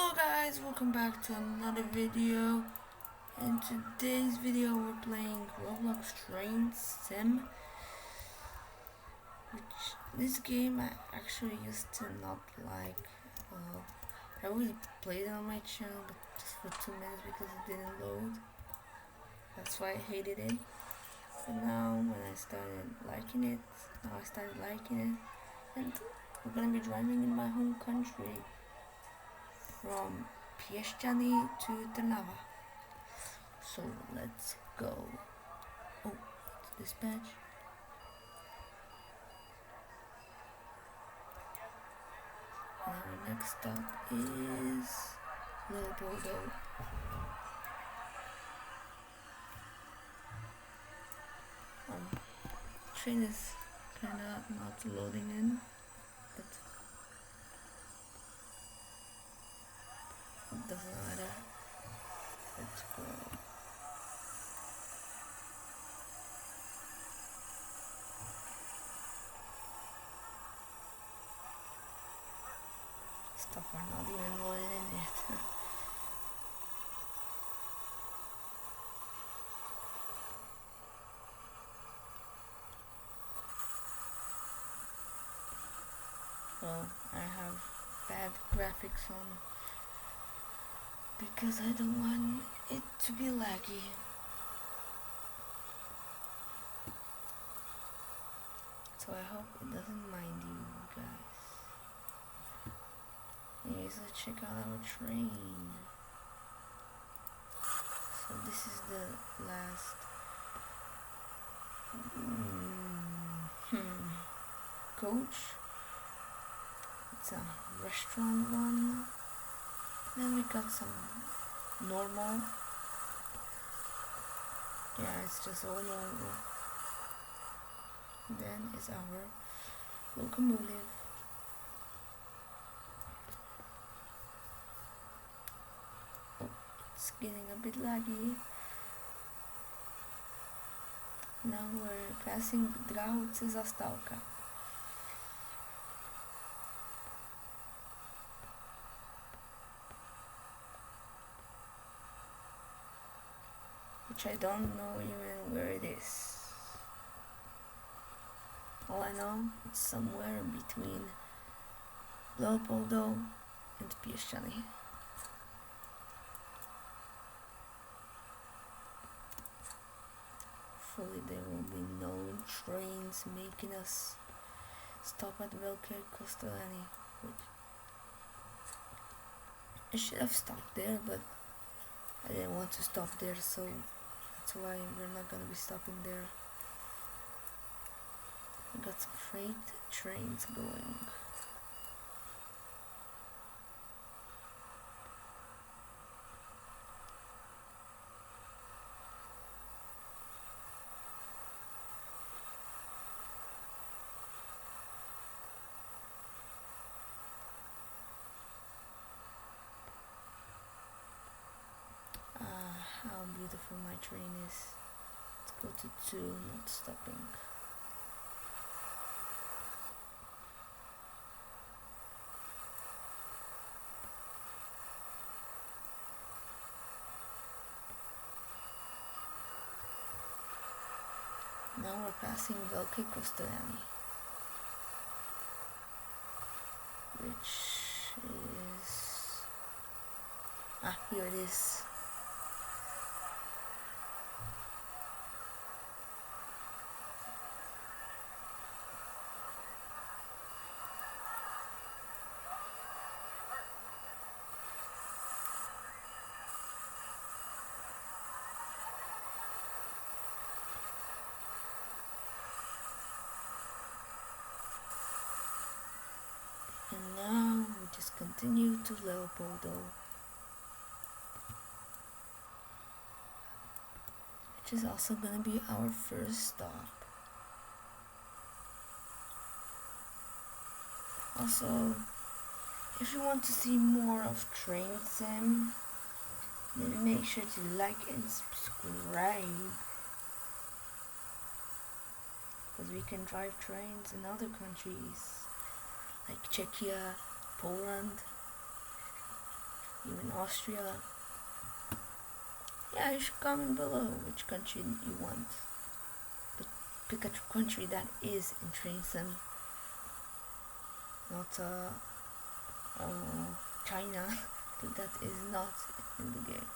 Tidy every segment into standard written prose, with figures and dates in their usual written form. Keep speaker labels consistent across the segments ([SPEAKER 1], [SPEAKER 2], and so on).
[SPEAKER 1] Hello guys, welcome back to another video. In today's video we're playing Roblox Train Sim, which this game I actually used to not like. I already played it on my channel but just for 2 minutes because it didn't load. That's why I hated it. But now when I started liking it, and we're gonna be driving in my home country from Pieszczany to Trnava. So let's go. Oh, dispatch. And our next stop is Leopoldo. Train is kinda not loading in, but it doesn't matter. Let's go. Stuff are not even loaded in yet. Well, I have bad graphics on because I don't want it to be laggy. So I hope it doesn't mind you guys. Anyways, let's check out our train. So this is the last coach. It's a restaurant one. Then we got some normal. Yeah, it's just all normal. Then is our locomotive. Oh, it's getting a bit laggy. Now we're passing Drahoce Zastávka. Which I don't know even where it is. All I know, it's somewhere between Leopoldo and Pieszczany. Hopefully there will be no trains making us stop at Velké Kostelany. I should have stopped there, but I didn't want to stop there, so that's why we're not gonna be stopping there. We got some freight trains going. How beautiful my train is. Let's go to 2, not stopping. Now we're passing Velké Kostelany, which is... here it is. And now we just continue to Leopoldo, which is also gonna be our first stop. Also, if you want to see more of Train Sim, then make sure to like and subscribe, because we can drive trains in other countries like Czechia, Poland. even Austria. Yeah, you should comment below which country you want. But pick a country that is in Train Sim, not China, but that is not in the game.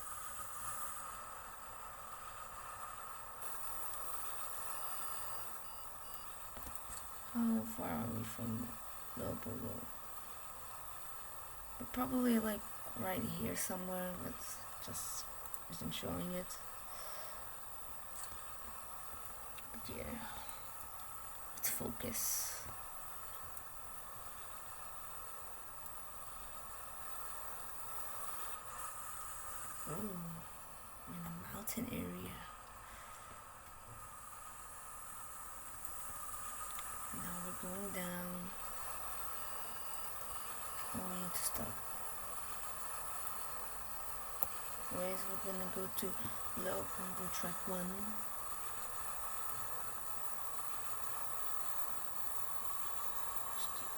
[SPEAKER 1] How far are we from Leopoldo? We're probably like right here somewhere, but just isn't showing it. But yeah, let's focus. Oh, in a mountain area. Now we're going down. Oh, we need to stop. Anyways, we're gonna go to Leopoldo track 1.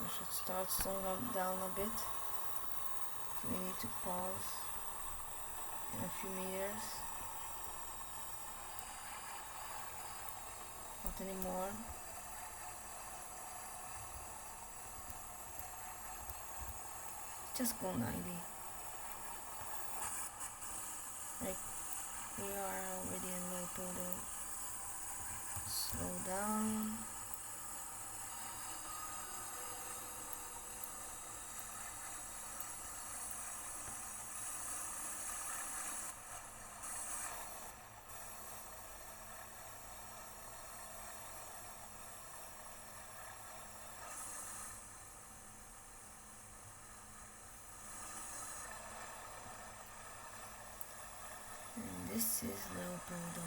[SPEAKER 1] We should start slowing down a bit. So we need to pause in a few meters. Not anymore. Just go 90. Like, we are already in Leopoldo. Slow down. And this is Leopoldo.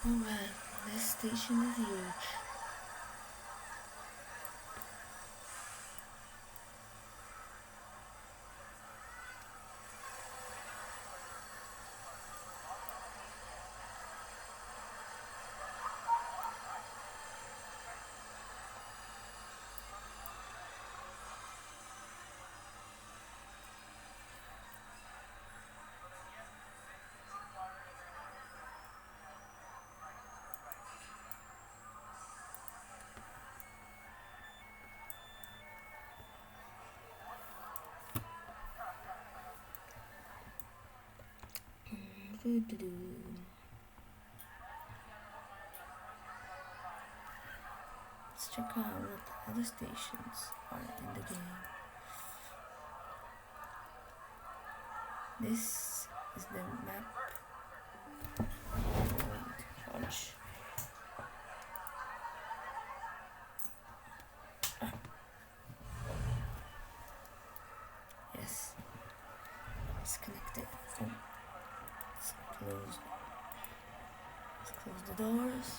[SPEAKER 1] Alright, this station is huge. Let's check out what other stations are in the game. This is the map. Watch. Yes, it's connected. Oh. Let's close the doors.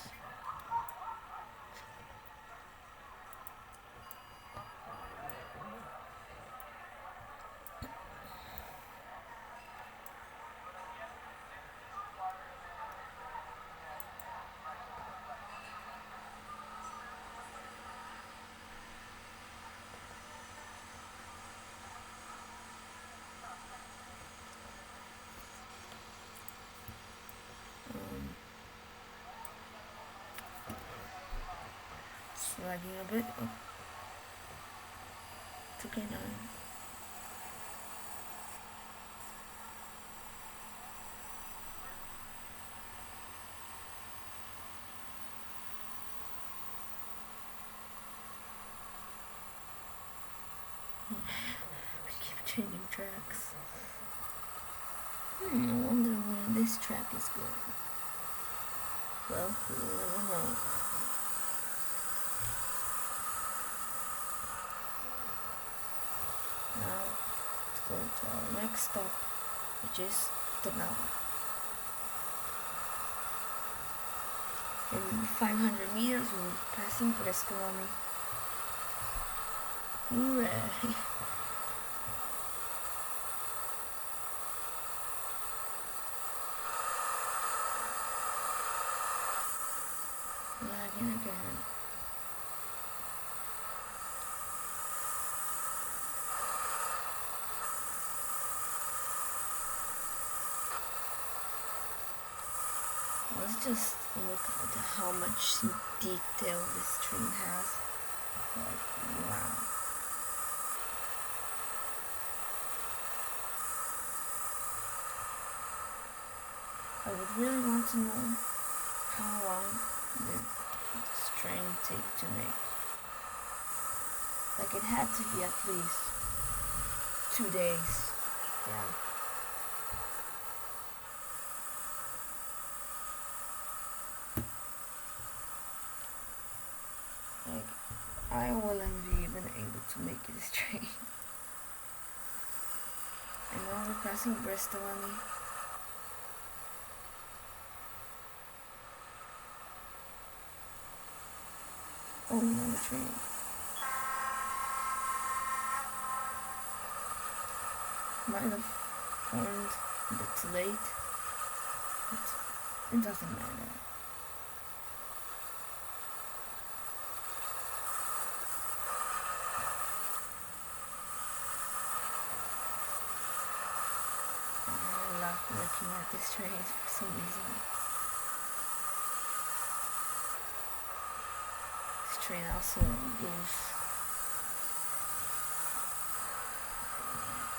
[SPEAKER 1] Lagging a bit. Oh. It's okay now. I keep changing tracks. I wonder where this track is going. Well, we'll never know. Now, let's go to our next stop, which is Tonal. In 500 meters, we'll be passing Brestovany. Hooray! Let's just look at how much detail this train has. Like, wow. I would really want to know how long did this train take to make. Like, it had to be at least 2 days. Yeah. Like, I wouldn't be even able to make this train. And now we're passing Bristol, Annie. Oh, another train. Might have horned a bit late, but it doesn't matter. I love looking at this train for some reason. This train also goes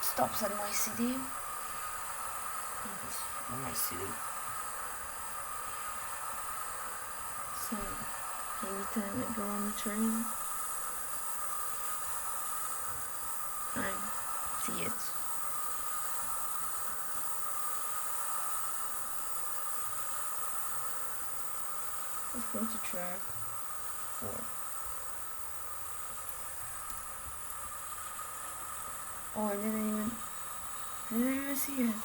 [SPEAKER 1] stops at my city. My city. So every time I go on the train, I see it. Let's go to track 4. Oh, I didn't even see it.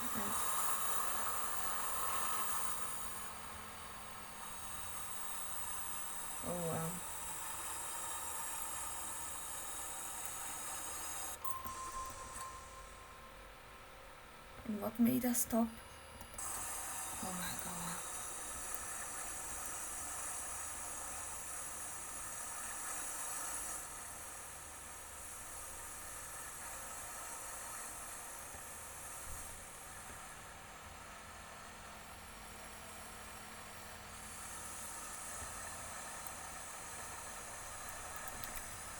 [SPEAKER 1] Oh wow. And what made us stop? Oh my god.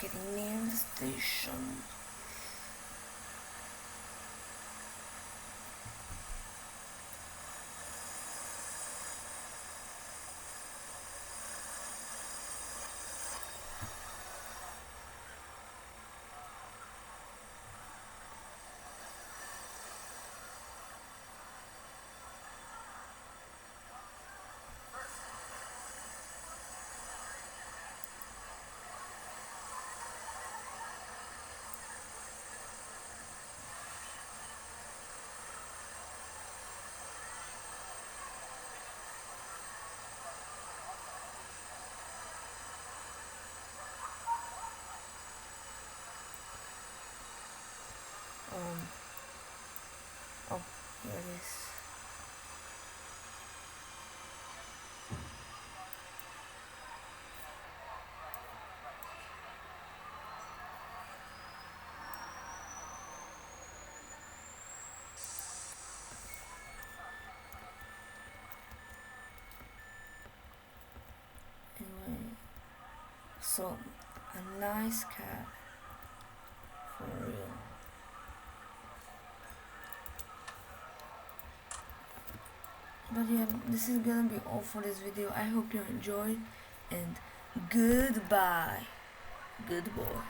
[SPEAKER 1] Getting near the station. Oh, here it is. Anyway, so a nice cat for real. But yeah, this is gonna be all for this video. I hope you enjoyed, and goodbye. Good boy.